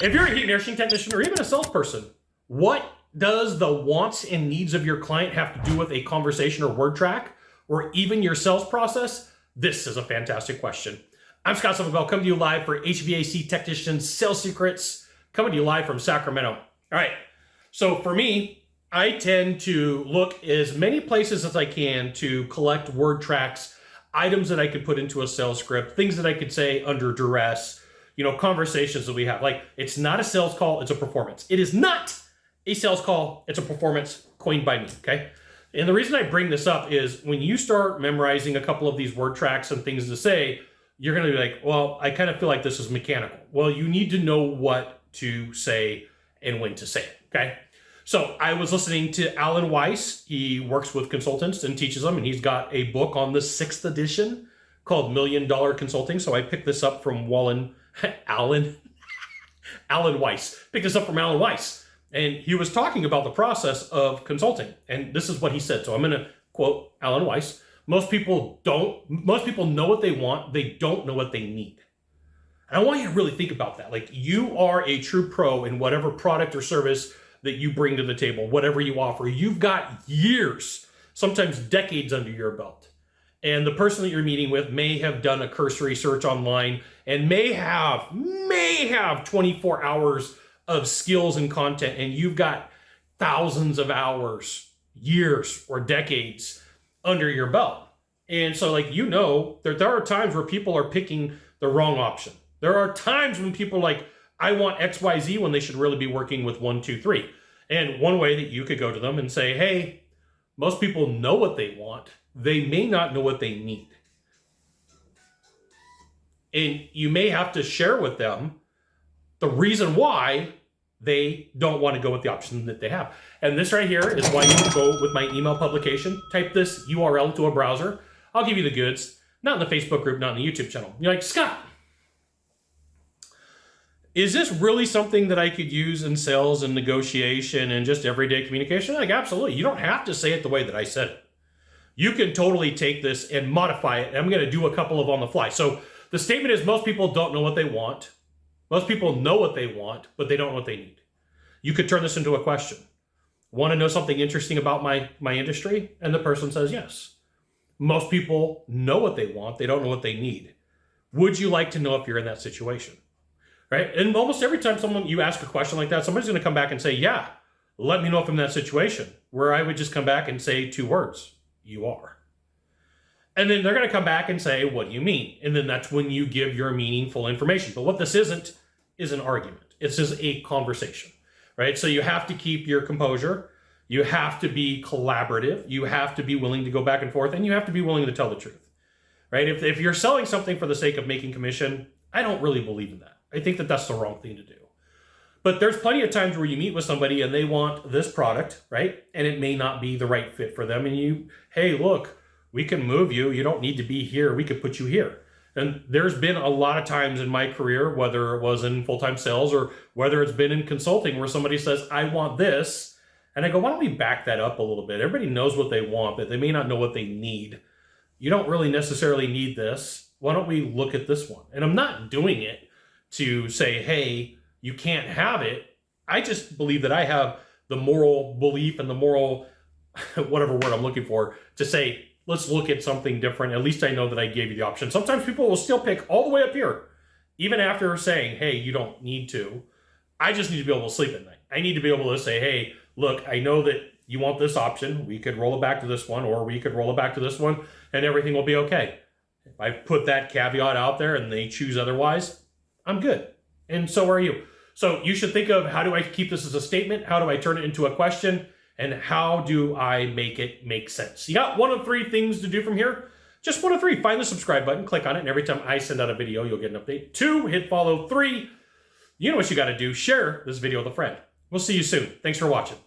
If you're a heat and air conditioning technician or even a salesperson, what does the wants and needs of your client have to do with a conversation or word track or even your sales process? This is a fantastic question. I'm Scott Silverwell, coming to you live for HVAC Technician Sales Secrets, coming to you live from Sacramento. All right, so for me, I tend to look as many places as I can to collect word tracks, items that I could put into a sales script, things that I could say under duress, conversations that we have. Like, it's not a sales call, it's a performance. It is not a sales call, it's a performance coined by me, okay? And the reason I bring this up is when you start memorizing a couple of these word tracks and things to say, you're gonna be like, well, I kind of feel like this is mechanical. Well, you need to know what to say and when to say it, okay? So I was listening to Alan Weiss. He works with consultants and teaches them, and he's got a book on the 6th edition called $1 Million Consulting. So I picked this up from Alan Weiss. Picked this up from Alan Weiss. And he was talking about the process of consulting. And this is what he said. So I'm going to quote Alan Weiss. Most people know what they want. They don't know what they need. And I want you to really think about that. Like, you are a true pro in whatever product or service that you bring to the table, whatever you offer. You've got years, sometimes decades under your belt. And the person that you're meeting with may have done a cursory search online and may have 24 hours of skills and content, and you've got thousands of hours, years, or decades under your belt. And so, there are times where people are picking the wrong option. There are times when people are like, I want XYZ, when they should really be working with 1, 2, 3. And one way that you could go to them and say, hey, most people know what they want. They may not know what they need. And you may have to share with them the reason why they don't want to go with the option that they have. And this right here is why you can go with my email publication. Type this URL to a browser. I'll give you the goods. Not in the Facebook group, not in the YouTube channel. You're like, Scott, is this really something that I could use in sales and negotiation and just everyday communication? Like, absolutely. You don't have to say it the way that I said it. You can totally take this and modify it. And I'm going to do a couple of on the fly. So the statement is, most people don't know what they want. Most people know what they want, but they don't know what they need. You could turn this into a question. Want to know something interesting about my industry? And the person says yes. Most people know what they want. They don't know what they need. Would you like to know if you're in that situation? Right? And almost every time you ask a question like that, somebody's going to come back and say, yeah, let me know if I'm in that situation. Where I would just come back and say 2 words, you are. And then they're going to come back and say, what do you mean? And then that's when you give your meaningful information. But what this isn't is an argument. It's just a conversation, right? So you have to keep your composure. You have to be collaborative. You have to be willing to go back and forth, and you have to be willing to tell the truth, right? If you're selling something for the sake of making commission, I don't really believe in that. I think that that's the wrong thing to do. But there's plenty of times where you meet with somebody and they want this product, right? And it may not be the right fit for them. And hey, look, we can move you. You don't need to be here. We could put you here. And there's been a lot of times in my career, whether it was in full-time sales or whether it's been in consulting, where somebody says, I want this. And I go, why don't we back that up a little bit? Everybody knows what they want, but they may not know what they need. You don't really necessarily need this. Why don't we look at this one? And I'm not doing it to say, hey, you can't have it. I just believe that I have the moral belief and the moral, whatever word I'm looking for, to say, let's look at something different. At least I know that I gave you the option. Sometimes people will still pick all the way up here, even after saying, hey, you don't need to. I just need to be able to sleep at night. I need to be able to say, hey, look, I know that you want this option. We could roll it back to this one, or we could roll it back to this one, and everything will be okay. If I put that caveat out there and they choose otherwise, I'm good. And so are you. So you should think of, how do I keep this as a statement? How do I turn it into a question? And how do I make it make sense? You got 1 of 3 things to do from here. Just 1 of 3. Find the subscribe button, click on it, and every time I send out a video, you'll get an update. 2, hit follow. 3, you know what you got to do. Share this video with a friend. We'll see you soon. Thanks for watching.